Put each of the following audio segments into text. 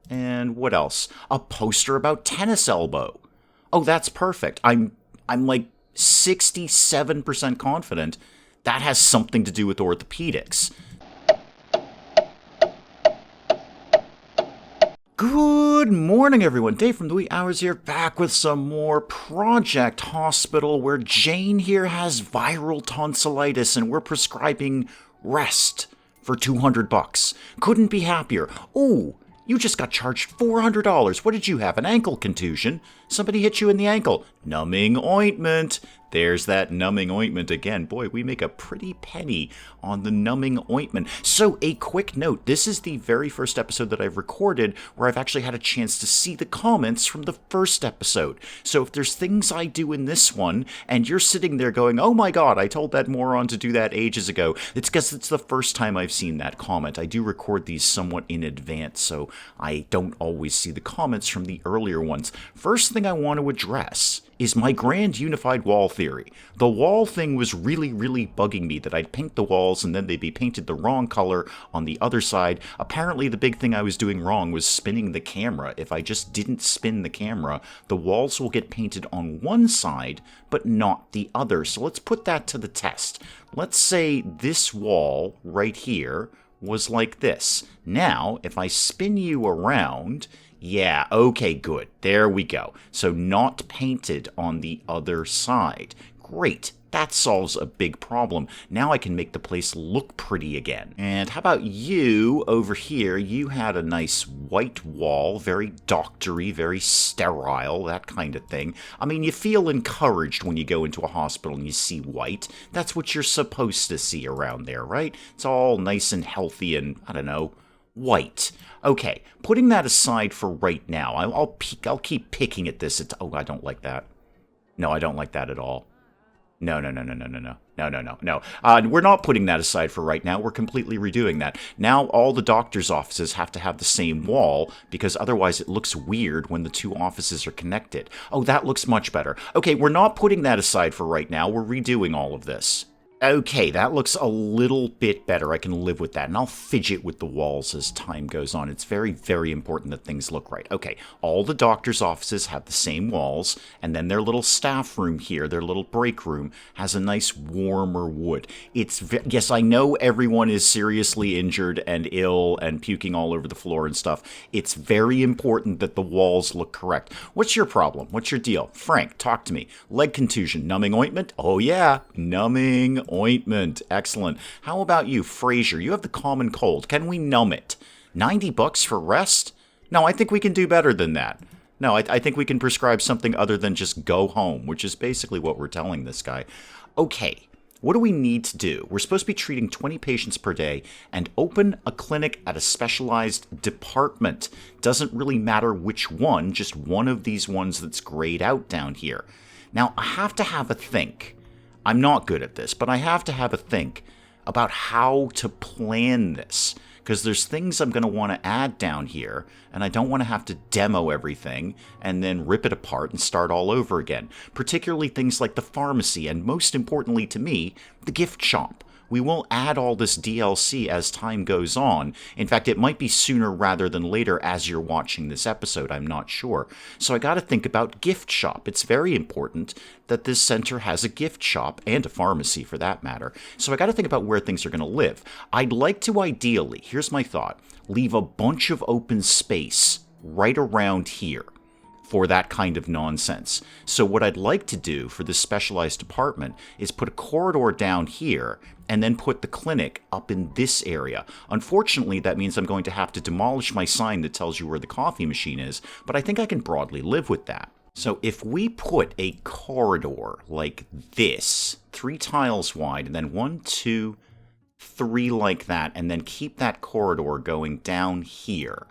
And what else? A poster about tennis elbow. Oh, that's perfect. I'm like 67% confident that has something to do with orthopedics. Good morning, everyone. Dave from the Wee Hours here, back with some more Project Hospital, where Jane here has viral tonsillitis and we're prescribing rest for $200. Couldn't be happier. Oh, you just got charged $400. What did you have? An ankle contusion? Somebody hit you in the ankle. Numbing ointment. There's that numbing ointment again. Boy, we make a pretty penny on the numbing ointment. So, a quick note. This is the very first episode that I've recorded where I've actually had a chance to see the comments from the first episode. So, if there's things I do in this one, and you're sitting there going, oh my god, I told that moron to do that ages ago, it's because it's the first time I've seen that comment. I do record these somewhat in advance, so I don't always see the comments from the earlier ones. First thing I want to address is my grand unified wall theory. The wall thing was really bugging me, that I'd paint the walls and then they'd be painted the wrong color on the other side. Apparently the big thing I was doing wrong was spinning the camera. If I just didn't spin the camera, the walls will get painted on one side but not the other. So let's put that to the test. Let's say this wall right here was like this. Now, if I spin you around, yeah, okay, good. There we go. So not painted on the other side. Great. That solves a big problem. Now I can make the place look pretty again. And how about you over here? You had a nice white wall, very doctory, very sterile, that kind of thing. I mean, you feel encouraged when you go into a hospital and you see white. That's what you're supposed to see around there, right? It's all nice and healthy and, I don't know, white. Okay, putting that aside for right now, I'll keep picking at this. Oh, I don't like that. No, I don't like that at all. No. We're not putting that aside for right now. We're completely redoing that. Now all the doctor's offices have to have the same wall, because otherwise it looks weird when the two offices are connected. Oh, that looks much better. Okay, we're not putting that aside for right now. We're redoing all of this. Okay, that looks a little bit better. I can live with that, and I'll fidget with the walls as time goes on. It's very important that things look right. Okay, all the doctor's offices have the same walls, and then their little staff room here, their little break room, has a nice warmer wood. Yes, I know everyone is seriously injured and ill and puking all over the floor and stuff. It's very important that the walls look correct. What's your problem? What's your deal? Frank, talk to me. Leg contusion, numbing ointment? Oh yeah, numbing ointment. Excellent. How about you, Fraser? You have the common cold. Can we numb it? $90 for rest? No, I think we can do better than that. No, I think we can prescribe something other than just go home, which is basically what we're telling this guy. Okay, what do we need to do? We're supposed to be treating 20 patients per day and open a clinic at a specialized department. Doesn't really matter which one, just one of these ones that's grayed out down here. Now, I have to have a think. I'm not good at this, but I have to have a think about how to plan this, because there's things I'm going to want to add down here, and I don't want to have to demo everything and then rip it apart and start all over again, particularly things like the pharmacy and, most importantly to me, the gift shop. We will add all this DLC as time goes on. In fact, it might be sooner rather than later as you're watching this episode, I'm not sure. So I got to think about gift shop. It's very important that this center has a gift shop, and a pharmacy for that matter. So I got to think about where things are going to live. I'd like to ideally, here's my thought, leave a bunch of open space right around here for that kind of nonsense. So what I'd like to do for this specialized department is put a corridor down here and then put the clinic up in this area. Unfortunately, that means I'm going to have to demolish my sign that tells you where the coffee machine is, but I think I can broadly live with that. So if we put a corridor like this, 3 tiles wide, and then 1, 2, 3 like that, and then keep that corridor going down here.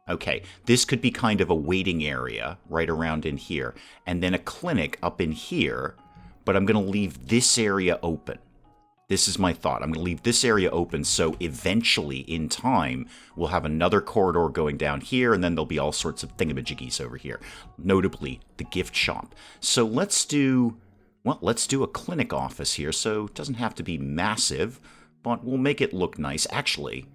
Okay, this could be kind of a waiting area right around in here, and then a clinic up in here, but I'm going to leave this area open. This is my thought. I'm going to leave this area open so eventually, in time, we'll have another corridor going down here, and then there'll be all sorts of thingamajiggies over here, notably the gift shop. So let's do a clinic office here, so it doesn't have to be massive, but we'll make it look nice. Actually,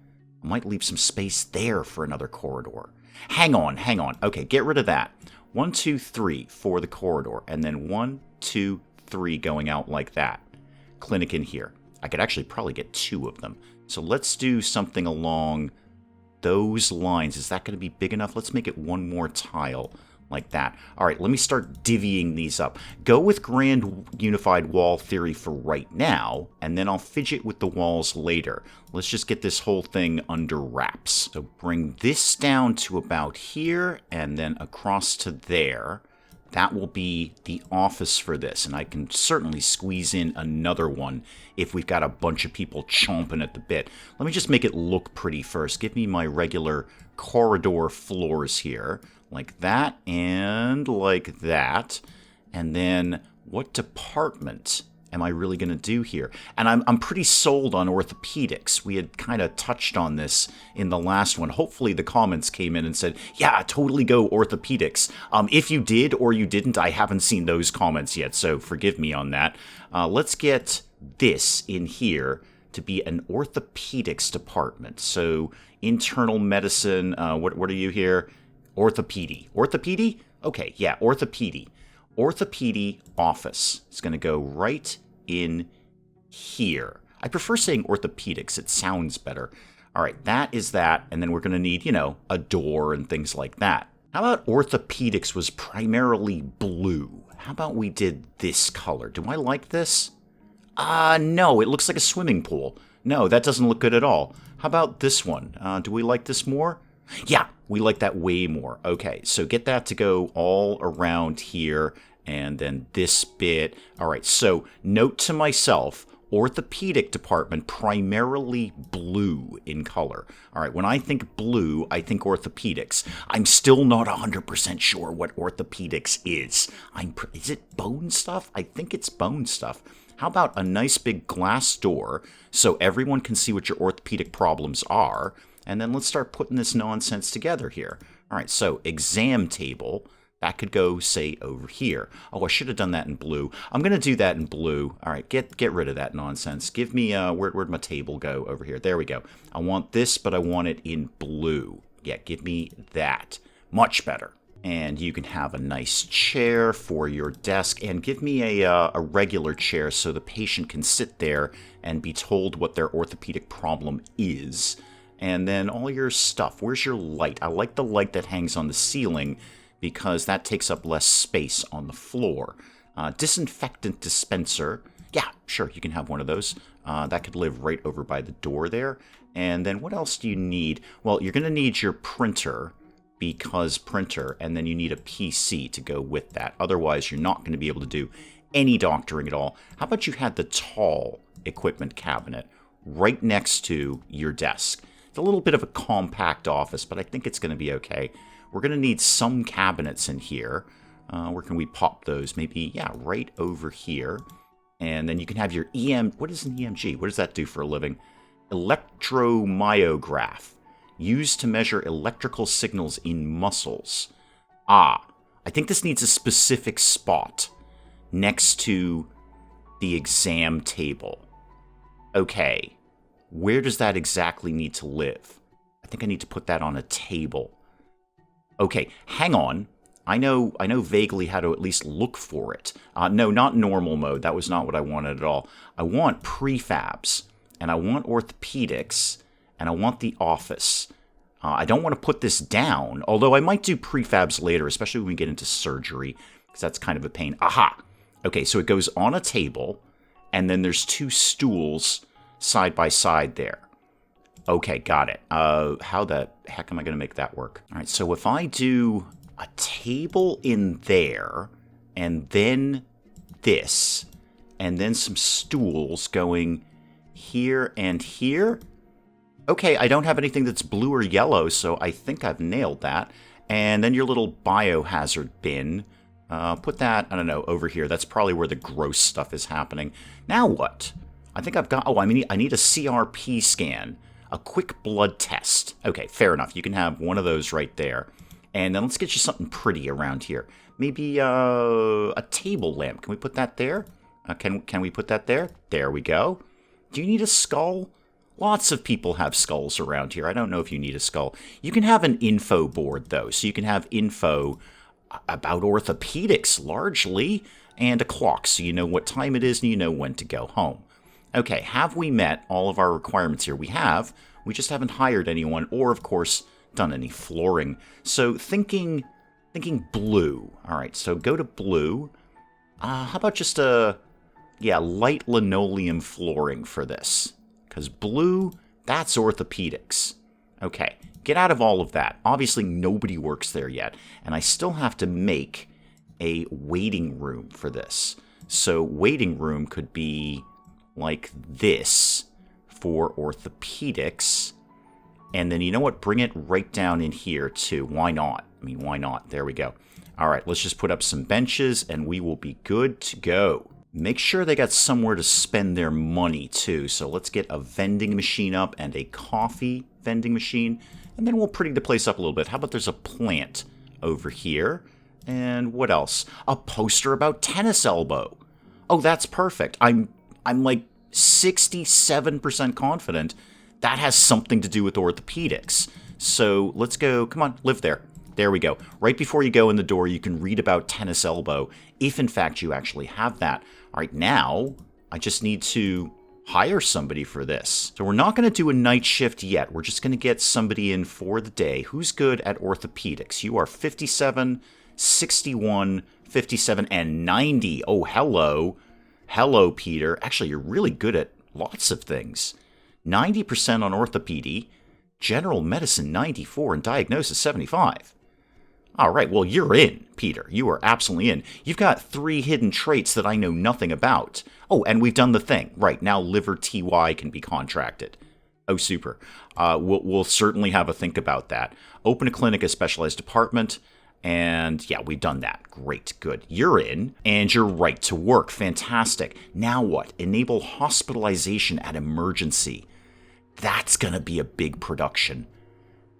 I might leave some space there for another corridor. Hang on, hang on. Okay, get rid of that. 1, 2, 3 for the corridor, and then 1, 2, 3 going out like that. Clinic in here. I could actually probably get 2 of them. So let's do something along those lines. Is that going to be big enough? Let's make it 1 more tile like that. All right, let me start divvying these up. Go with grand unified wall theory for right now, and then I'll fidget with the walls later. Let's just get this whole thing under wraps. So bring this down to about here, and then across to there. That will be the office for this, and I can certainly squeeze in another one if we've got a bunch of people chomping at the bit. Let me just make it look pretty first. Give me my regular corridor floors here, like that and like that. And then what department am I really going to do here? And I'm pretty sold on orthopedics. We had kind of touched on this in the last one. Hopefully the comments came in and said, yeah, totally go orthopedics. If you did or you didn't, I haven't seen those comments yet, so forgive me on that. Let's get this in here to be an orthopedics department. So internal medicine, what are you here? Orthopedy. Orthopedy? Okay, yeah, orthopedy. Orthopedy office is going to go right in here. I prefer saying orthopedics. It sounds better. All right, that is that. And then we're going to need, a door and things like that. How about orthopedics was primarily blue? How about we did this color? Do I like this? No, it looks like a swimming pool. No, that doesn't look good at all. How about this one? Do we like this more? Yeah, we like that way more. Okay, so get that to go all around here, and then this bit. All right, so note to myself, orthopedic department primarily blue in color. All right, when I think blue, I think orthopedics. I'm still not 100% sure what orthopedics is. Is it bone stuff? I think it's bone stuff. How about a nice big glass door so everyone can see what your orthopedic problems are? And then let's start putting this nonsense together here. All right, so exam table, that could go, say, over here. Oh, I should have done that in blue. I'm going to do that in blue. All right, get rid of that nonsense. Give me, where'd my table go? Over here. There we go. I want this, but I want it in blue. Yeah, give me that. Much better. And you can have a nice chair for your desk, and give me a regular chair so the patient can sit there and be told what their orthopedic problem is. And then all your stuff. Where's your light? I like the light that hangs on the ceiling because that takes up less space on the floor. Disinfectant dispenser. Yeah, sure, you can have one of those. That could live right over by the door there. And then what else do you need? Well, you're going to need your printer because printer, and then you need a PC to go with that. Otherwise, you're not going to be able to do any doctoring at all. How about you had the tall equipment cabinet right next to your desk? It's a little bit of a compact office, but I think it's going to be okay. We're going to need some cabinets in here. Where can we pop those? Maybe, yeah, right over here. And then you can have your what is an EMG? What does that do for a living? Electromyograph. Used to measure electrical signals in muscles. I think this needs a specific spot next to the exam table. Okay. Where does that exactly need to live? I think I need to put that on a table. Okay, hang on. I know vaguely how to at least look for it. No, not normal mode. That was not what I wanted at all. I want prefabs, and I want orthopedics, and I want the office. I don't want to put this down, although I might do prefabs later, especially when we get into surgery, because that's kind of a pain. Aha! Okay, so it goes on a table, and then there's 2 stools side by side there. Okay, got it. How the heck am I going to make that work? All right, so if I do a table in there, and then this, and then some stools going here and here. Okay, I don't have anything that's blue or yellow, so I think I've nailed that. And then your little biohazard bin. Put that, I don't know, over here. That's probably where the gross stuff is happening. Now what? I think I've got... I need a CRP scan. A quick blood test. Okay, fair enough. You can have one of those right there. And then let's get you something pretty around here. Maybe a table lamp. Can we put that there? Can we put that there? There we go. Do you need a skull? Lots of people have skulls around here. I don't know if you need a skull. You can have an info board, though, so you can have info about orthopedics, largely, and a clock, so you know what time it is and you know when to go home. Okay, have we met all of our requirements here? We have. We just haven't hired anyone or, of course, done any flooring. So thinking blue. All right, so go to blue. How about just light linoleum flooring for this? Because blue, that's orthopedics. Okay, get out of all of that. Obviously, nobody works there yet, and I still have to make a waiting room for this. So waiting room could be like this for orthopedics. And then, you know what? Bring it right down in here, too. Why not? I mean, why not? There we go. All right, let's just put up some benches, and we will be good to go. Make sure they got somewhere to spend their money, too. So let's get a vending machine up and a coffee vending machine. And then we'll pretty the place up a little bit. How about there's a plant over here? And what else? A poster about tennis elbow. Oh, that's perfect. I'm like 67% confident that has something to do with orthopedics. So let's go. Come on, live there. There we go. Right before you go in the door, you can read about tennis elbow, if in fact you actually have that. All right, now I just need to hire somebody for this. So we're not going to do a night shift yet. We're just going to get somebody in for the day. Who's good at orthopedics? You are 57, 61, 57, and 90. Oh, hello. Hello, Peter. Actually, you're really good at lots of things. 90% on orthopedy, general medicine 94, and diagnosis 75. All right, well, you're in, Peter. You are absolutely in. You've got 3 hidden traits that I know nothing about. Oh, and we've done the thing. Right, now liver TY can be contracted. Oh, super. We'll certainly have a think about that. Open a clinic, a specialized department, and yeah, we've done that. Great, good. You're in, and you're right to work. Fantastic. Now what? Enable hospitalization at emergency. That's going to be a big production.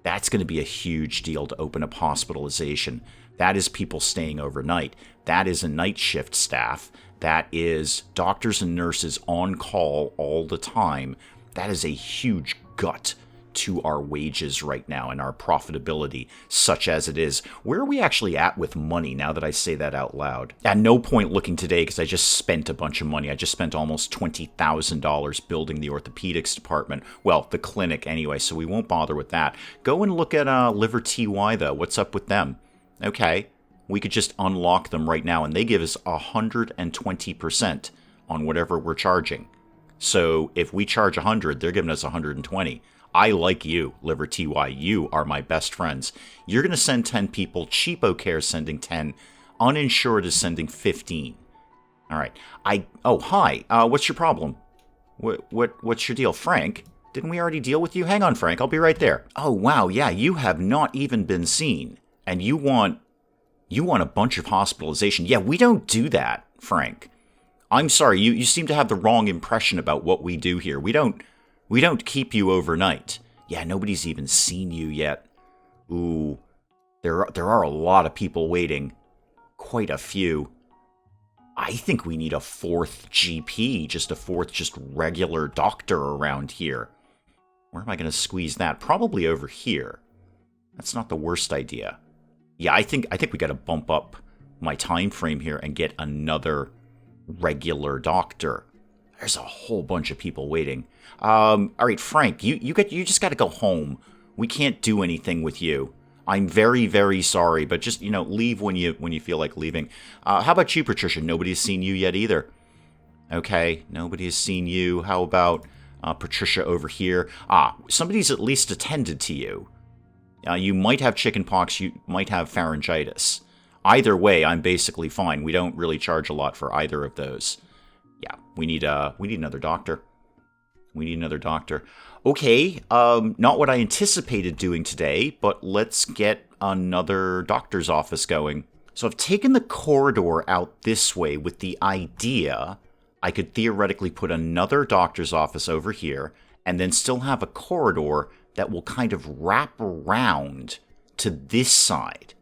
That's going to be a huge deal to open up hospitalization. That is people staying overnight. That is a night shift staff. That is doctors and nurses on call all the time. That is a huge gut to our wages right now and our profitability, such as it is. Where are we actually at with money now that I say that out loud? At no point looking today because I just spent a bunch of money. I just spent almost $20,000 building the orthopedics department. Well, the clinic anyway, so we won't bother with that. Go and look at Liver TY though. What's up with them? Okay, we could just unlock them right now and they give us 120% on whatever we're charging. So if we charge 100, they're giving us 120. I like you, Liver TY. You are my best friends. You're going to send 10 people. Cheapo Care is sending 10. Uninsured is sending 15. All right. Oh, hi. What's your problem? What's your deal? Frank? Didn't we already deal with you? Hang on, Frank. I'll be right there. Oh, wow. Yeah, you have not even been seen. And you want a bunch of hospitalization. Yeah, we don't do that, Frank. I'm sorry. You seem to have the wrong impression about what we do here. We don't keep you overnight. Yeah, nobody's even seen you yet. Ooh, there are a lot of people waiting. Quite a few. I think we need a 4th GP, just a 4th just regular doctor around here. Where am I going to squeeze that? Probably over here. That's not the worst idea. Yeah, I think we got to bump up my time frame here and get another regular doctor. There's a whole bunch of people waiting. All right, Frank, you just got to go home. We can't do anything with you. I'm very, very sorry, but just, leave when you feel like leaving. How about you, Patricia? Nobody's seen you yet either. Okay, nobody has seen you. How about Patricia over here? Somebody's at least attended to you. You might have chickenpox. You might have pharyngitis. Either way, I'm basically fine. We don't really charge a lot for either of those. Yeah, we need another doctor. We need another doctor. Okay, not what I anticipated doing today, but let's get another doctor's office going. So I've taken the corridor out this way with the idea I could theoretically put another doctor's office over here and then still have a corridor that will kind of wrap around to this side.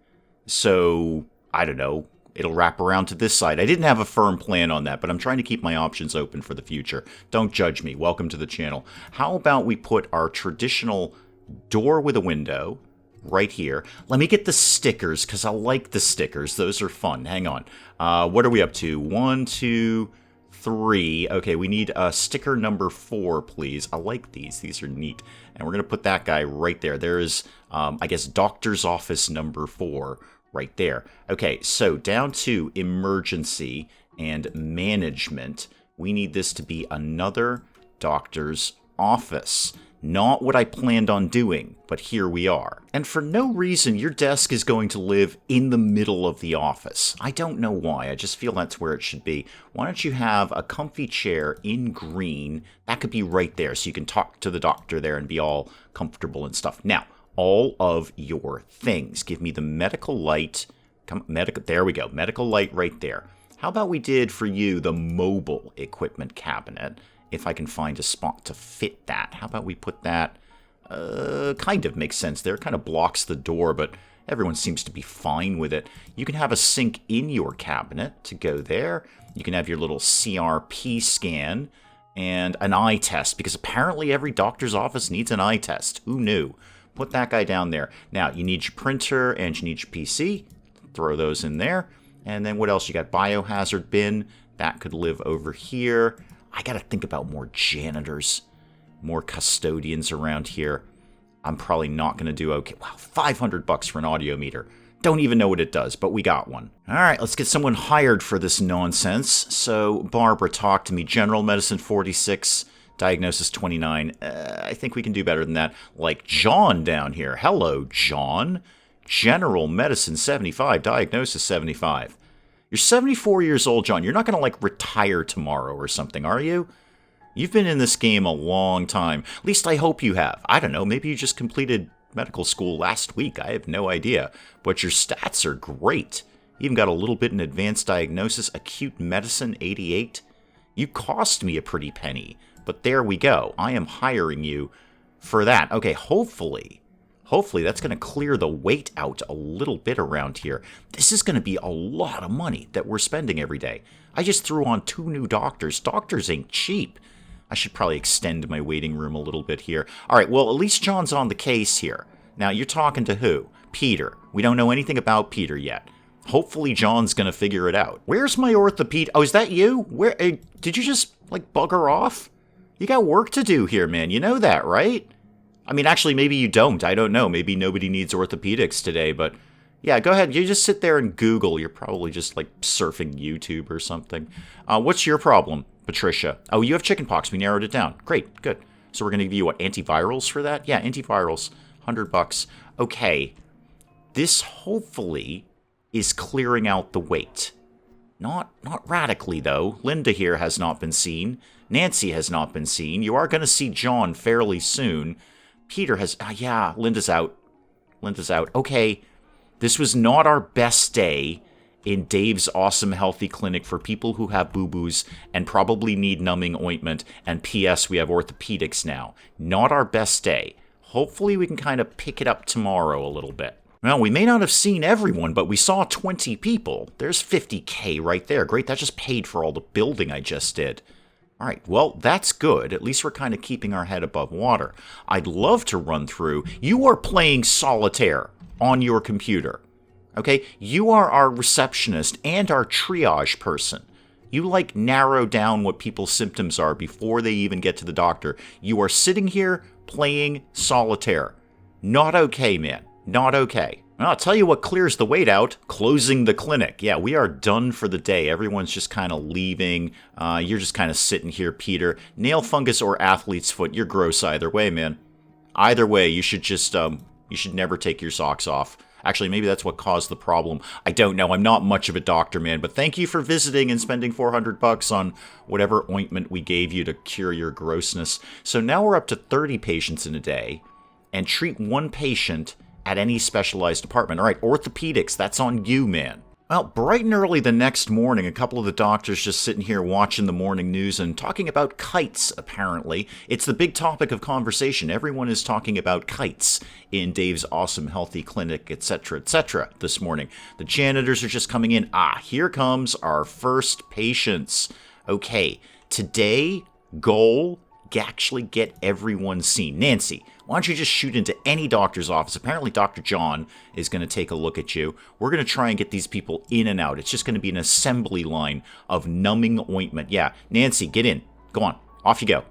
So, I don't know, it'll wrap around to this side. I didn't have a firm plan on that, but I'm trying to keep my options open for the future. Don't judge me. Welcome to the channel. How about we put our traditional door with a window right here? Let me get the stickers, because I like the stickers. Those are fun. Hang on. What are we up to? 1, 2, 3. Okay, we need sticker number 4, please. I like these. These are neat. And we're going to put that guy right there. There is, I guess, doctor's office number 4 right there. Okay, so down to emergency and management. We need this to be another doctor's office. Not what I planned on doing, but here we are. And for no reason, your desk is going to live in the middle of the office. I don't know why, I just feel that's where it should be. Why don't you have a comfy chair in green? That could be right there, so you can talk to the doctor there and be all comfortable and stuff. Now, all of your things. Give me the medical light. There we go, medical light right there. How about we did for you the mobile equipment cabinet? If I can find a spot to fit that. How about we put that, kind of makes sense there. It kind of blocks the door, but everyone seems to be fine with it. You can have a sink in your cabinet to go there. You can have your little CRP scan and an eye test, because apparently every doctor's office needs an eye test. Who knew? Put that guy down there. Now, you need your printer and you need your PC. Throw those in there. And then what else? You got biohazard bin. That could live over here. I gotta think about more janitors, more custodians around here. I'm probably not gonna do okay. Wow, $500 for an audio meter. Don't even know what it does, but we got one. All right, let's get someone hired for this nonsense. So, Barbara, talk to me. General medicine 46, diagnosis 29. I think we can do better than that. Like John down here. Hello, John. General medicine 75, diagnosis 75. You're 74 years old, John. You're not going to, like, retire tomorrow or something, are you? You've been in this game a long time. At least I hope you have. I don't know. Maybe you just completed medical school last week. I have no idea. But your stats are great. You even got a little bit in advanced diagnosis, acute medicine 88. You cost me a pretty penny. But there we go. I am hiring you for that. Okay, hopefully that's going to clear the weight out a little bit around here. This is going to be a lot of money that we're spending every day. I just threw on 2 new doctors. Doctors ain't cheap. I should probably extend my waiting room a little bit here. All right, well, at least John's on the case here. Now, you're talking to who? Peter. We don't know anything about Peter yet. Hopefully, John's going to figure it out. Where's my orthopedic? Oh, is that you? Where? Did you just, like, bugger off? You got work to do here, man. You know that, right? I mean, actually, maybe you don't. I don't know. Maybe nobody needs orthopedics today, but yeah, go ahead. You just sit there and Google. You're probably just, like, surfing YouTube or something. What's your problem, Patricia? Oh, you have chickenpox. We narrowed it down. Great, good. So we're going to give you, what, antivirals for that? Yeah, antivirals. $100. Okay. This hopefully is clearing out the weight. Not radically, though. Linda here has not been seen. Nancy has not been seen. You are going to see John fairly soon. Peter has... yeah, Linda's out. Linda's out. Okay, this was not our best day in Dave's awesome healthy clinic for people who have boo-boos and probably need numbing ointment. And P.S., we have orthopedics now. Not our best day. Hopefully we can kind of pick it up tomorrow a little bit. Well, we may not have seen everyone, but we saw 20 people. There's $50K right there. Great, that just paid for all the building I just did. All right, well, that's good. At least we're kind of keeping our head above water. I'd love to run through. You are playing solitaire on your computer, okay? You are our receptionist and our triage person. You, like, narrow down what people's symptoms are before they even get to the doctor. You are sitting here playing solitaire. Not okay, man. Not okay. Well, I'll tell you what clears the weight out. Closing the clinic. Yeah, we are done for the day. Everyone's just kind of leaving. You're just kind of sitting here, Peter. Nail fungus or athlete's foot. You're gross either way, man. Either way, you should just, you should never take your socks off. Actually, maybe that's what caused the problem. I don't know. I'm not much of a doctor, man. But thank you for visiting and spending $400 on whatever ointment we gave you to cure your grossness. So now we're up to 30 patients in a day. And treat 1 patient at any specialized department. All right, orthopedics, that's on you, man. Well, bright and early the next morning, a couple of the doctors just sitting here watching the morning news and talking about kites, apparently. It's the big topic of conversation. Everyone is talking about kites in Dave's awesome healthy clinic, etc., this morning. The janitors are just coming in. Here comes our first patients. Okay, today, goal, actually get everyone seen. Nancy, why don't you just shoot into any doctor's office? Apparently Dr. John is going to take a look at you. We're going to try and get these people in and out. It's just going to be an assembly line of numbing ointment. Yeah, Nancy, get in. Go on. Off you go.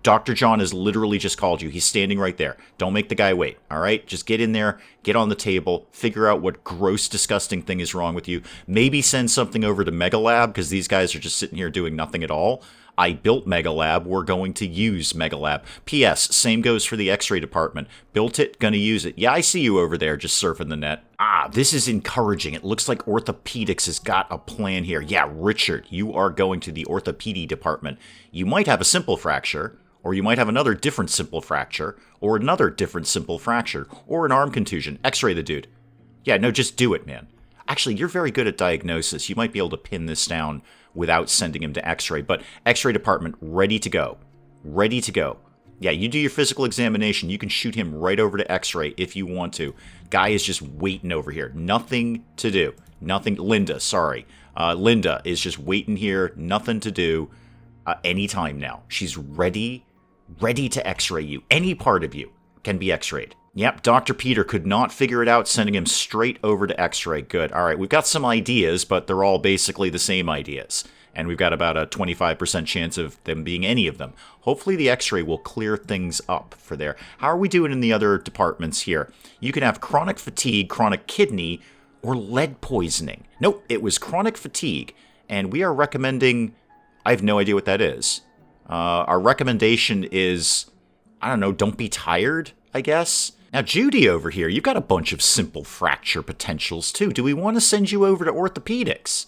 Dr. John has literally just called you. He's standing right there. Don't make the guy wait, all right? Just get in there, get on the table, figure out what gross, disgusting thing is wrong with you. Maybe send something over to Mega Lab because these guys are just sitting here doing nothing at all. I built Mega Lab. We're going to use Mega Lab. P.S. Same goes for the X-ray department. Built it, gonna use it. Yeah, I see you over there just surfing the net. This is encouraging. It looks like orthopedics has got a plan here. Yeah, Richard, you are going to the orthopedy department. You might have a simple fracture, or you might have another different simple fracture, or another different simple fracture, or an arm contusion. X-ray the dude. Yeah, no, just do it, man. Actually, you're very good at diagnosis. You might be able to pin this down without sending him to X-ray. But X-ray department, ready to go. Ready to go. Yeah, you do your physical examination. You can shoot him right over to X-ray if you want to. Guy is just waiting over here. Nothing to do. Nothing. Linda, sorry. Linda is just waiting here. Nothing to do. Anytime now. She's ready to X-ray you. Any part of you can be X-rayed. Yep, Dr. Peter could not figure it out, sending him straight over to X-ray. Good. All right, we've got some ideas, but they're all basically the same ideas. And we've got about a 25% chance of them being any of them. Hopefully the X-ray will clear things up for there. How are we doing in the other departments here? You can have chronic fatigue, chronic kidney, or lead poisoning. Nope, it was chronic fatigue. And we are recommending... I have no idea what that is. Our recommendation is... I don't know, don't be tired, I guess? Now, Judy over here, you've got a bunch of simple fracture potentials, too. Do we want to send you over to orthopedics?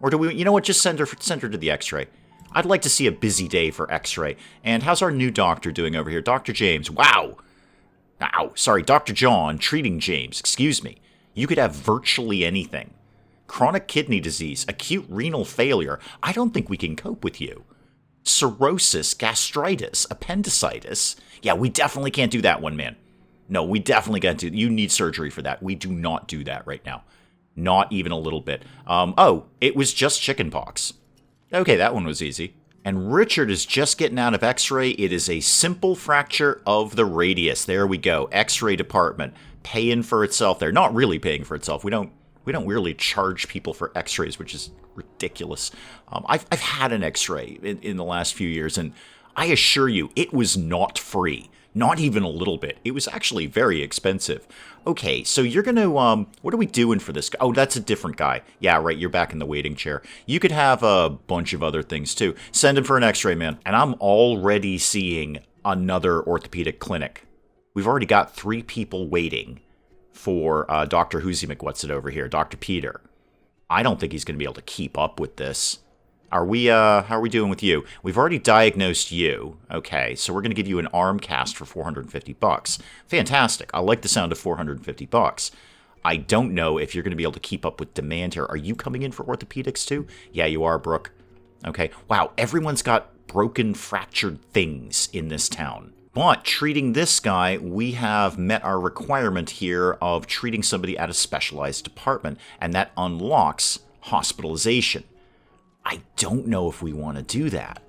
Or do we, you know what, just send her to the X-ray. I'd like to see a busy day for X-ray. And how's our new doctor doing over here? Dr. James, wow. Sorry, Dr. John, treating James, excuse me. You could have virtually anything. Chronic kidney disease, acute renal failure. I don't think we can cope with you. Cirrhosis, gastritis, appendicitis. Yeah, we definitely can't do that one, man. No, we definitely got to. You need surgery for that. We do not do that right now. Not even a little bit. It was just chickenpox. Okay, that one was easy. And Richard is just getting out of X-ray. It is a simple fracture of the radius. There we go. X-ray department paying for itself there. Not really paying for itself. We don't really charge people for X-rays, which is ridiculous. I've had an X-ray in the last few years, and I assure you, it was not free. Not even a little bit. It was actually very expensive. Okay, so you're going to, what are we doing for this guy? Oh, that's a different guy. Yeah, right, you're back in the waiting chair. You could have a bunch of other things, too. Send him for an X-ray, man. And I'm already seeing another orthopedic clinic. We've already got 3 people waiting for Dr. Who's McWhat's it over here, Dr. Peter. I don't think he's going to be able to keep up with this. How are we doing with you? We've already diagnosed you. Okay, so we're going to give you an arm cast for $450. Fantastic. I like the sound of $450. I don't know if you're going to be able to keep up with demand here. Are you coming in for orthopedics too? Yeah, you are, Brooke. Okay. Wow, everyone's got broken, fractured things in this town. But treating this guy, we have met our requirement here of treating somebody at a specialized department, and that unlocks hospitalization. I don't know if we want to do that.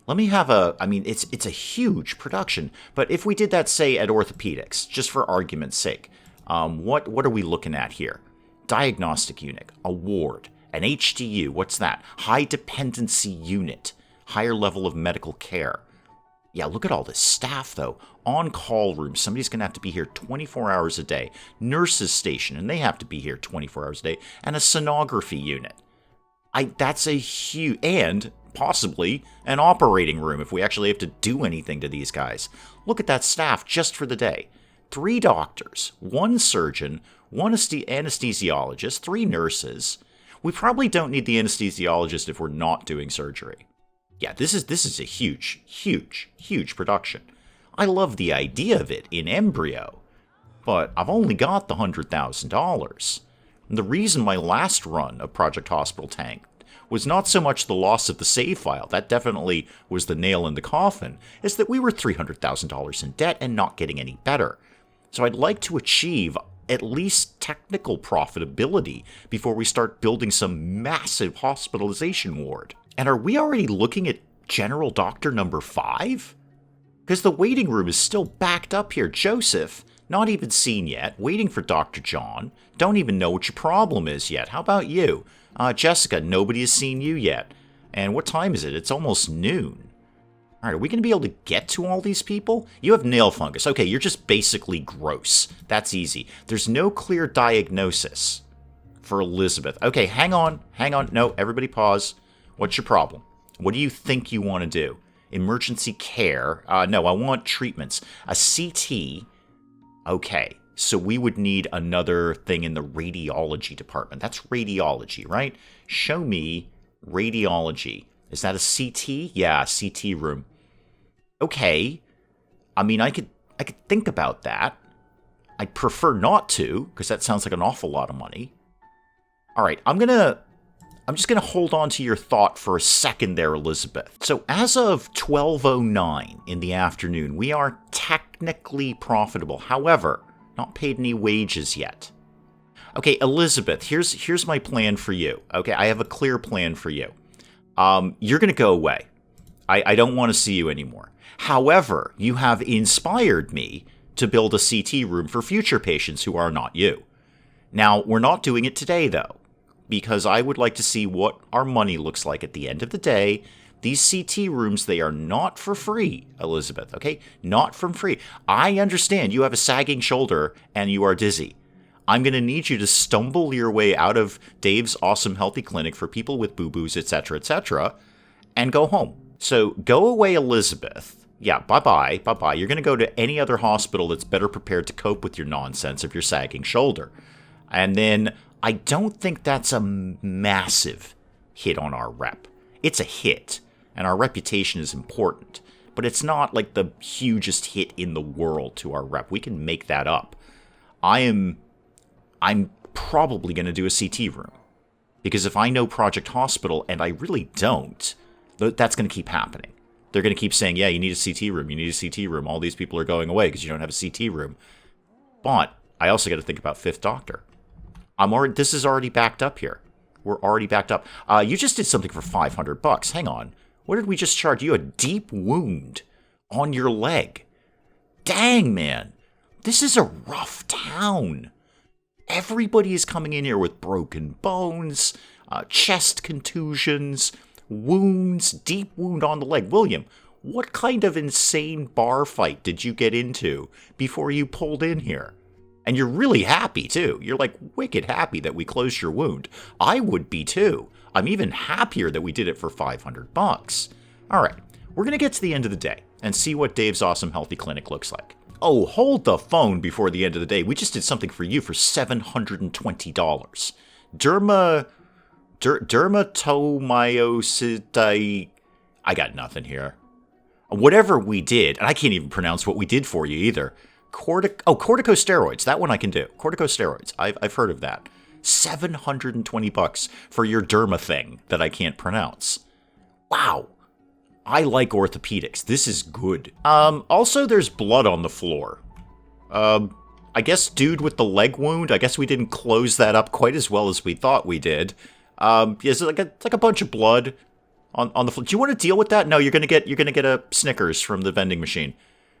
Let me have it's a huge production, but if we did that, say, at orthopedics, just for argument's sake, what are we looking at here? Diagnostic unit, a ward, an HDU, what's that? High dependency unit, higher level of medical care. Yeah, look at all this staff, though. On-call room, somebody's going to have to be here 24 hours a day. Nurses station, and they have to be here 24 hours a day. And a sonography unit. That's a huge, and possibly an operating room if we actually have to do anything to these guys. Look at that staff just for the day. 3 doctors, 1 surgeon, 1 anesthesiologist, 3 nurses. We probably don't need the anesthesiologist if we're not doing surgery. Yeah, this is a huge, huge, huge production. I love the idea of it in embryo, but I've only got the $100,000. And the reason my last run of Project Hospital tanked was not so much the loss of the save file, that definitely was the nail in the coffin, is that we were $300,000 in debt and not getting any better. So I'd like to achieve at least technical profitability before we start building some massive hospitalization ward. And are we already looking at General Doctor number 5? Because the waiting room is still backed up here. Joseph, not even seen yet, waiting for Dr. John. Don't even know what your problem is yet. How about you? Jessica, nobody has seen you yet. And what time is it? It's almost noon. All right, are we going to be able to get to all these people? You have nail fungus. Okay, you're just basically gross. That's easy. There's no clear diagnosis for Elizabeth. Okay, hang on. No, everybody pause. What's your problem? What do you think you want to do? Emergency care? No, I want treatments. A CT? Okay, so we would need another thing in the radiology department. That's radiology, right? Show me radiology. Is that a CT? Yeah, CT room. Okay. I mean, I could think about that. I'd prefer not to, because that sounds like an awful lot of money. All right, I'm just going to hold on to your thought for a second there, Elizabeth. So as of 12:09 in the afternoon, we are technically profitable. However, not paid any wages yet. Okay, Elizabeth, here's my plan for you. Okay, I have a clear plan for you. You're going to go away. I don't want to see you anymore. However, you have inspired me to build a CT room for future patients who are not you. Now, we're not doing it today, though, because I would like to see what our money looks like at the end of the day. These CT rooms, they are not for free, Elizabeth, okay? Not from free. I understand you have a sagging shoulder and you are dizzy. I'm going to need you to stumble your way out of Dave's awesome healthy clinic for people with boo-boos, etc., and go home. So go away, Elizabeth. Yeah, bye-bye. You're going to go to any other hospital that's better prepared to cope with your nonsense of your sagging shoulder. And then I don't think that's a massive hit on our rep. It's a hit, and our reputation is important. But it's not like the hugest hit in the world to our rep. We can make that up. I'm probably going to do a CT room. Because if I know Project Hospital, and I really don't, that's going to keep happening. They're going to keep saying, yeah, you need a CT room, you need a CT room. All these people are going away because you don't have a CT room. But I also got to think about Fifth Doctor. This is already backed up here. We're already backed up. You just did something for $500. Hang on. What did we just charge you? A deep wound on your leg. Dang, man. This is a rough town. Everybody is coming in here with broken bones, chest contusions, wounds, deep wound on the leg. William, what kind of insane bar fight did you get into before you pulled in here? And you're really happy, too. You're like wicked happy that we closed your wound. I would be, too. I'm even happier that we did it for $500. All right, we're going to get to the end of the day and see what Dave's awesome healthy clinic looks like. Oh, hold the phone before the end of the day. We just did something for you for $720. Dermatomyositis. I got nothing here. Whatever we did, and I can't even pronounce what we did for you either. Corticosteroids. That one I can do. Corticosteroids. I've heard of that. $720 for your derma thing that I can't pronounce. Wow. I like orthopedics. This is good. Also, there's blood on the floor. I guess dude with the leg wound, I guess we didn't close that up quite as well as we thought we did. It's like a bunch of blood on the floor. Do you want to deal with that? No, you're gonna get a Snickers from the vending machine.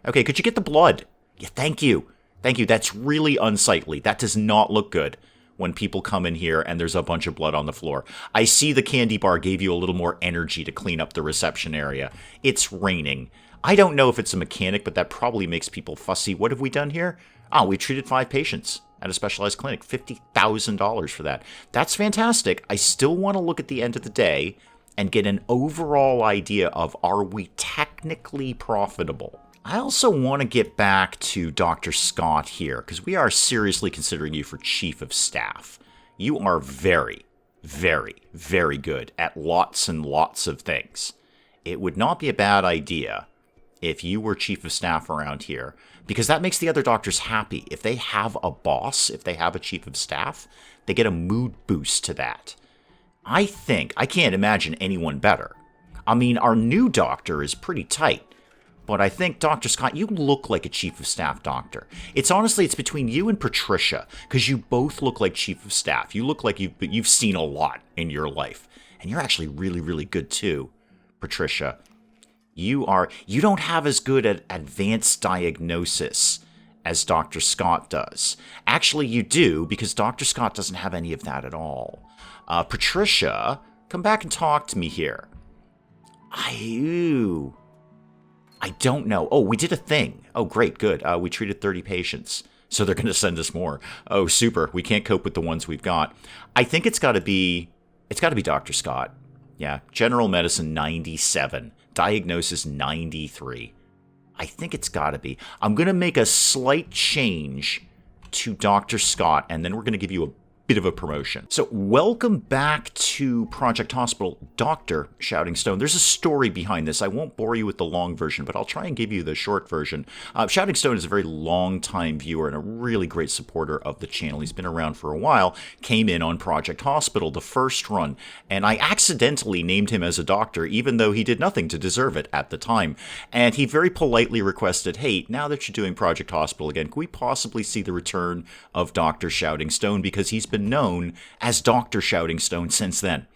Okay, could you get the blood? Yeah, thank you. That's really unsightly. That does not look good when people come in here and there's a bunch of blood on the floor. I see the candy bar gave you a little more energy to clean up the reception area. It's raining. I don't know if it's a mechanic, but that probably makes people fussy. What have we done here? Oh, we treated 5 patients at a specialized clinic. $50,000 for that. That's fantastic. I still want to look at the end of the day and get an overall idea of, are we technically profitable? I also want to get back to Dr. Scott here, because we are seriously considering you for Chief of Staff. You are very, very, very good at lots and lots of things. It would not be a bad idea if you were Chief of Staff around here, because that makes the other doctors happy. If they have a boss, if they have a chief of staff, they get a mood boost to that. I can't imagine anyone better. I mean, our new doctor is pretty tight, but I think, Dr. Scott, you look like a chief of staff doctor. It's between you and Patricia, because you both look like chief of staff. You look like you've seen a lot in your life, and you're actually really, really good too, Patricia. You don't have as good at advanced diagnosis as Dr. Scott does. Actually, you do, because Dr. Scott doesn't have any of that at all. Patricia, come back and talk to me here. I don't know. Oh, we did a thing. Oh, great, good. We treated 30 patients, so they're going to send us more. Oh, super. We can't cope with the ones we've got. I think it's got to be Dr. Scott. Yeah, general medicine 97, diagnosis 93. I think it's got to be. I'm going to make a slight change to Dr. Scott, and then we're going to give you a bit of a promotion. So welcome back to Project Hospital, Dr. Shouting Stone. There's a story behind this. I won't bore you with the long version, but I'll try and give you the short version. Shouting Stone is a very long-time viewer and a really great supporter of the channel. He's been around for a while, came in on Project Hospital, the first run, and I accidentally named him as a doctor, even though he did nothing to deserve it at the time. And he very politely requested, hey, now that you're doing Project Hospital again, can we possibly see the return of Dr. Shouting Stone, because he's been known as Dr. Shouting Stone since then.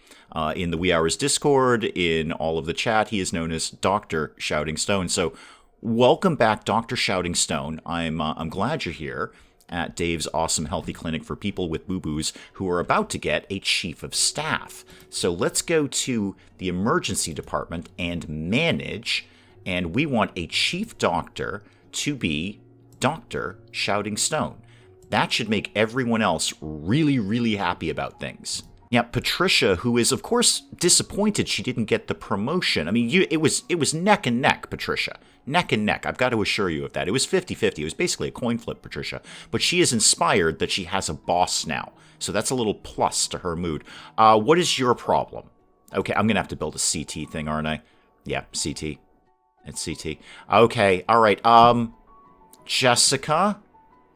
In the Wee Hours Discord, in all of the chat, he is known as Dr. Shouting Stone. So welcome back, Dr. Shouting Stone. I'm glad you're here at Dave's awesome healthy clinic for people with boo-boos who are about to get a chief of staff. So let's go to the emergency department and manage, and we want a chief doctor to be Dr. Shouting Stone. That should make everyone else really, really happy about things. Yeah, Patricia, who is, of course, disappointed she didn't get the promotion. I mean, it was neck and neck, Patricia. Neck and neck. I've got to assure you of that. It was 50-50. It was basically a coin flip, Patricia. But she is inspired that she has a boss now. So that's a little plus to her mood. What is your problem? Okay, I'm going to have to build a CT thing, aren't I? Yeah, CT. It's CT. Okay, all right. Jessica?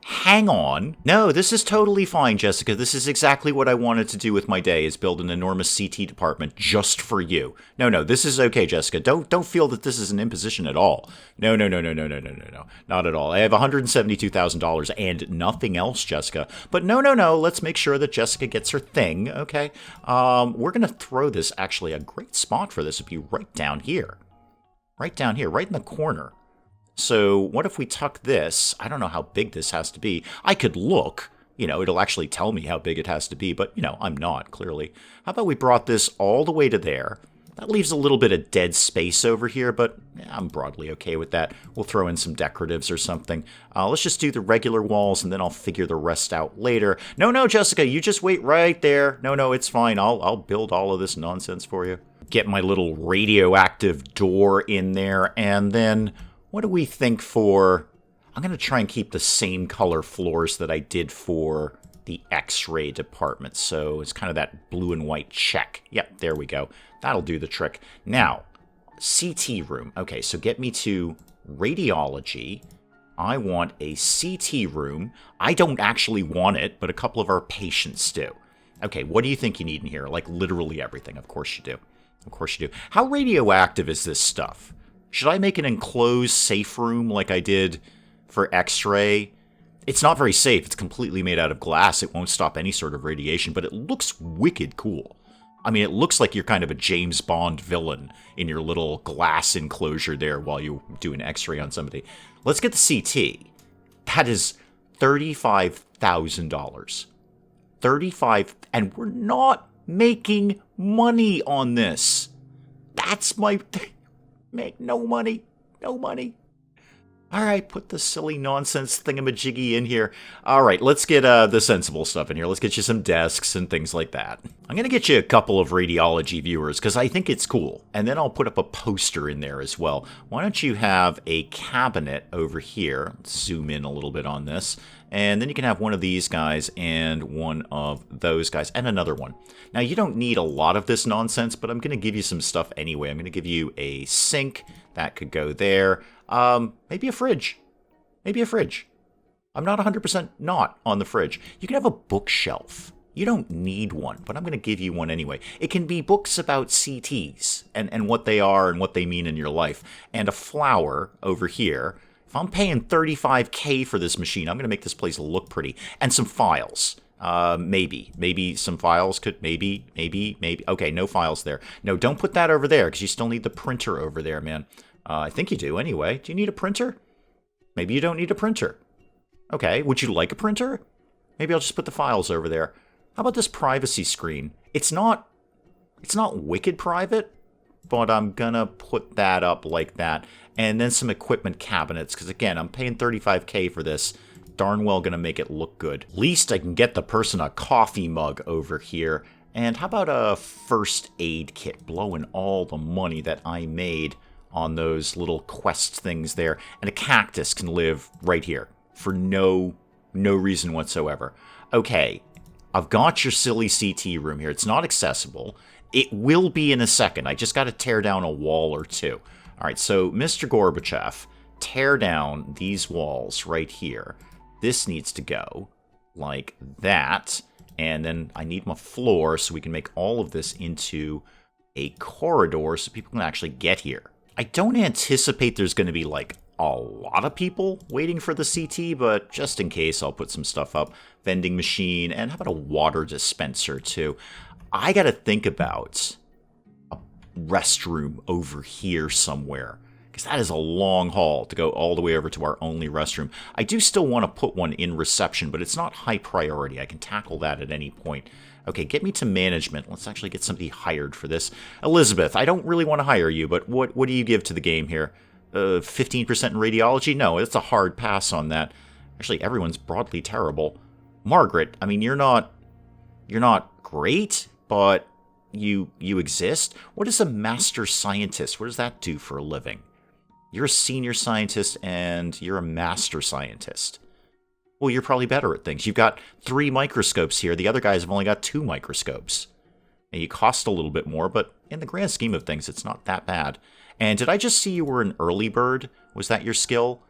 Hang on. No, this is totally fine, Jessica. This is exactly what I wanted to do with my day, is build an enormous CT department just for you. No, this is okay, Jessica. Don't feel that this is an imposition at all. No. Not at all. I have $172,000 and nothing else, Jessica. But no. Let's make sure that Jessica gets her thing, okay? We're going to throw this, actually, a great spot for this would be right down here. Right down here, right in the corner. So what if we tuck this? I don't know how big this has to be. I could look, it'll actually tell me how big it has to be, but, I'm not, clearly. How about we brought this all the way to there? That leaves a little bit of dead space over here, but I'm broadly okay with that. We'll throw in some decoratives or something. Let's just do the regular walls, and then I'll figure the rest out later. No, Jessica, you just wait right there. No, it's fine. I'll build all of this nonsense for you. Get my little radioactive door in there, and then... what do we think for... I'm going to try and keep the same color floors that I did for the X-ray department. So it's kind of that blue and white check. Yep, there we go. That'll do the trick. Now, CT room. Okay, so get me to radiology. I want a CT room. I don't actually want it, but a couple of our patients do. Okay, what do you think you need in here? Like literally everything. Of course you do. Of course you do. How radioactive is this stuff? Should I make an enclosed safe room like I did for X-ray? It's not very safe. It's completely made out of glass. It won't stop any sort of radiation, but it looks wicked cool. I mean, it looks like you're kind of a James Bond villain in your little glass enclosure there while you do an X-ray on somebody. Let's get the CT. That is $35,000. And we're not making money on this. That's my... Make no money. All right, put the silly nonsense thingamajiggy in here. All right, let's get the sensible stuff in here. Let's get you some desks and things like that. I'm going to get you a couple of radiology viewers because I think it's cool. And then I'll put up a poster in there as well. Why don't you have a cabinet over here? Let's zoom in a little bit on this. And then you can have one of these guys and one of those guys and another one. Now, you don't need a lot of this nonsense, but I'm going to give you some stuff anyway. I'm going to give you a sink. That could go there. Maybe a fridge. Maybe a fridge. I'm not 100% not on the fridge. You can have a bookshelf. You don't need one, but I'm going to give you one anyway. It can be books about CTs and what they are and what they mean in your life. And a flower over here. If I'm paying $35K for this machine, I'm going to make this place look pretty. And some files. Maybe some files could, maybe. Okay, no files there. No, don't put that over there because you still need the printer over there, man. I think you do anyway. Do you need a printer? Maybe you don't need a printer. Okay, would you like a printer? Maybe I'll just put the files over there. How about this privacy screen? It's not wicked private, but I'm gonna put that up like that. And then some equipment cabinets, because again, I'm paying $35K for this. Darn well gonna make it look good. Least I can get the person a coffee mug over here. And how about a first aid kit? Blowing all the money that I made on those little quest things there. And a cactus can live right here for no reason whatsoever. Okay. I've got your silly CT room here. It's not accessible. It will be in a second. I just got to tear down a wall or two. All right, so Mr. Gorbachev, tear down these walls right here. This needs to go like that. And then I need my floor so we can make all of this into a corridor so people can actually get here. I don't anticipate there's going to be like a lot of people waiting for the CT, but just in case, I'll put some stuff up. Vending machine, and how about a water dispenser too? I gotta think about a restroom over here somewhere, because that is a long haul to go all the way over to our only restroom. I do still want to put one in reception, but it's not high priority. I can tackle that at any point. Okay, get me to management. Let's actually get somebody hired for this. Elizabeth, I don't really want to hire you, but what do you give to the game here? 15% in radiology? No, it's a hard pass on that. Actually, everyone's broadly terrible. Margaret, I mean, you're not great, but you exist. What is a master scientist? What does that do for a living? You're a senior scientist and you're a master scientist. Well, you're probably better at things. You've got 3 microscopes here. The other guys have only got 2 microscopes. And you cost a little bit more, but in the grand scheme of things, it's not that bad. And did I just see you were an early bird? Was that your skill?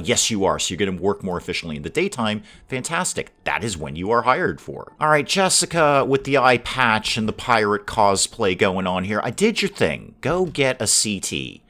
Yes, you are. So you're going to work more efficiently in the daytime. Fantastic. That is when you are hired for. All right, Jessica, with the eye patch and the pirate cosplay going on here, I did your thing. Go get a CT.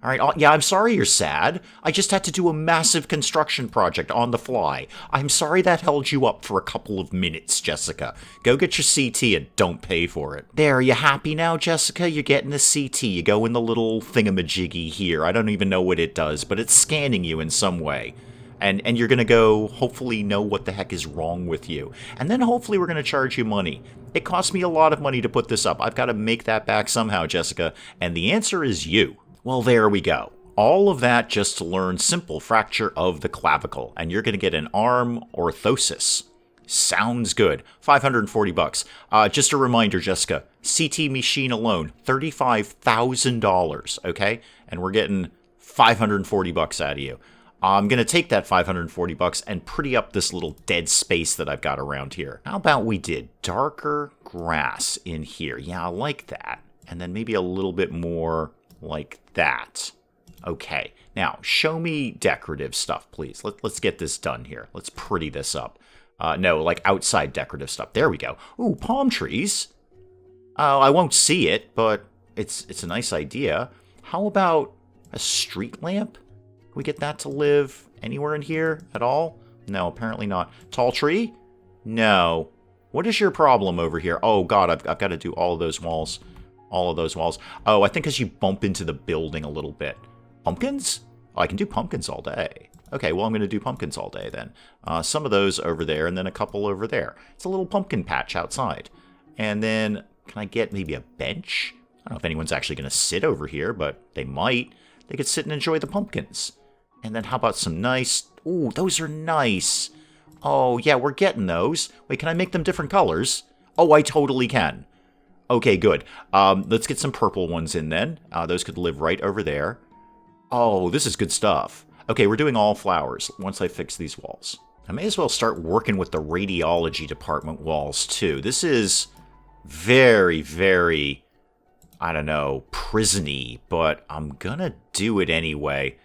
All right, yeah, I'm sorry you're sad. I just had to do a massive construction project on the fly. I'm sorry that held you up for a couple of minutes, Jessica. Go get your CT and don't pay for it. There, you happy now, Jessica? You're getting the CT. You go in the little thingamajiggy here. I don't even know what it does, but it's scanning you in some way. And you're going to go hopefully know what the heck is wrong with you. And then hopefully we're going to charge you money. It cost me a lot of money to put this up. I've got to make that back somehow, Jessica. And the answer is you. Well, there we go. All of that just to learn simple fracture of the clavicle. And you're going to get an arm orthosis. Sounds good. $540. Just a reminder, Jessica. CT machine alone, $35,000, okay? And we're getting $540 out of you. I'm going to take that $540 and pretty up this little dead space that I've got around here. How about we did darker grass in here? Yeah, I like that. And then maybe a little bit more like that. Okay, now show me decorative stuff, please. Let's get this done here. Let's pretty this up. No, like outside decorative stuff. There we go. Ooh, palm trees. I won't see it, but it's a nice idea. How about a street lamp? Can we get that to live anywhere in here at all? No, apparently not. Tall tree? No. What is your problem over here? Oh God, I've got to do all of those walls. All of those walls. Oh, I think as you bump into the building a little bit. Pumpkins? Oh, I can do pumpkins all day. Okay, well, I'm going to do pumpkins all day then. Some of those over there and then a couple over there. It's a little pumpkin patch outside. And then, can I get maybe a bench? I don't know if anyone's actually going to sit over here, but they might. They could sit and enjoy the pumpkins. And then how about some nice... Ooh, those are nice. Oh, yeah, we're getting those. Wait, can I make them different colors? Oh, I totally can. Okay, good. Let's get some purple ones in then. Those could live right over there. Oh, this is good stuff. Okay, we're doing all flowers once I fix these walls. I may as well start working with the radiology department walls, too. This is very, very, I don't know, prison-y, but I'm gonna do it anyway.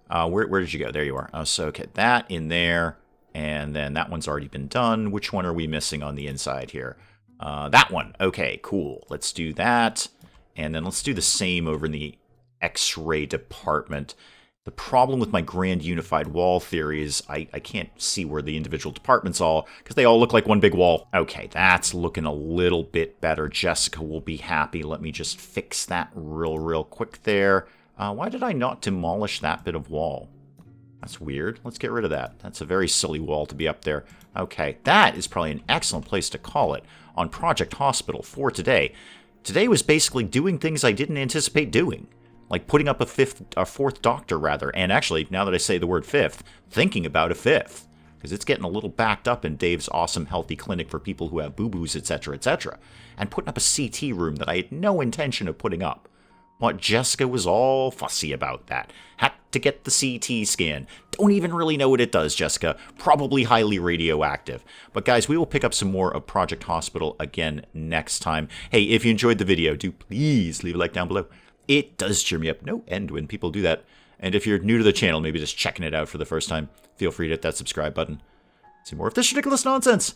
Where did you go? There you are. Oh, so okay, that in there, and then that one's already been done. Which one are we missing on the inside here? That one. Okay, cool. Let's do that, and then let's do the same over in the X-ray department. The problem with my grand unified wall theory is I can't see where the individual departments are because they all look like one big wall. Okay, that's looking a little bit better. Jessica will be happy. Let me just fix that real quick there. Why did I not demolish that bit of wall? That's weird. Let's get rid of that. That's a very silly wall to be up there. Okay, that is probably an excellent place to call it on Project Hospital for today. Today was basically doing things I didn't anticipate doing. Like putting up a fourth doctor, rather. And actually, now that I say the word fifth, thinking about a fifth. Because it's getting a little backed up in Dave's awesome healthy clinic for people who have boo-boos, etc., etc. And putting up a CT room that I had no intention of putting up. But Jessica was all fussy about that. Had to get the CT scan. Don't even really know what it does, Jessica. Probably highly radioactive. But guys, we will pick up some more of Project Hospital again next time. Hey, if you enjoyed the video, do please leave a like down below. It does cheer me up no end when people do that. And if you're new to the channel, maybe just checking it out for the first time, feel free to hit that subscribe button. See more of this ridiculous nonsense.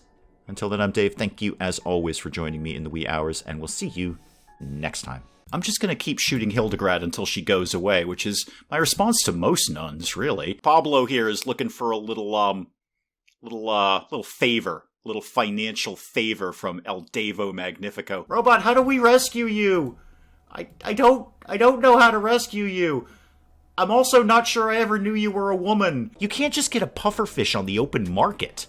Until then, I'm Dave. Thank you, as always, for joining me in the wee hours, and we'll see you next time. I'm just going to keep shooting Hildegard until she goes away, which is my response to most nuns, really. Pablo here is looking for a little favor. Little financial favor from El Devo Magnifico. Robot, how do we rescue you? I don't know how to rescue you. I'm also not sure I ever knew you were a woman. You can't just get a pufferfish on the open market.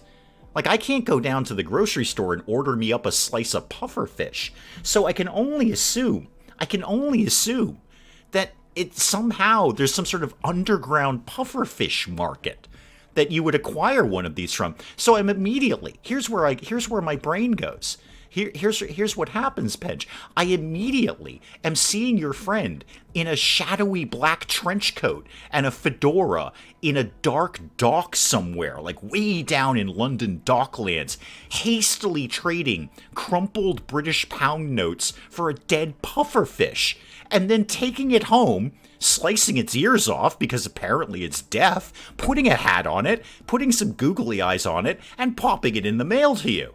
Like, I can't go down to the grocery store and order me up a slice of pufferfish. So I can only assume that it somehow, there's some sort of underground pufferfish market that you would acquire one of these from. So I'm immediately, here's where my brain goes. Here's what happens, Pedge. I immediately am seeing your friend in a shadowy black trench coat and a fedora in a dark dock somewhere, like way down in London Docklands, hastily trading crumpled British pound notes for a dead pufferfish, and then taking it home, slicing its ears off because apparently it's deaf, putting a hat on it, putting some googly eyes on it, and popping it in the mail to you.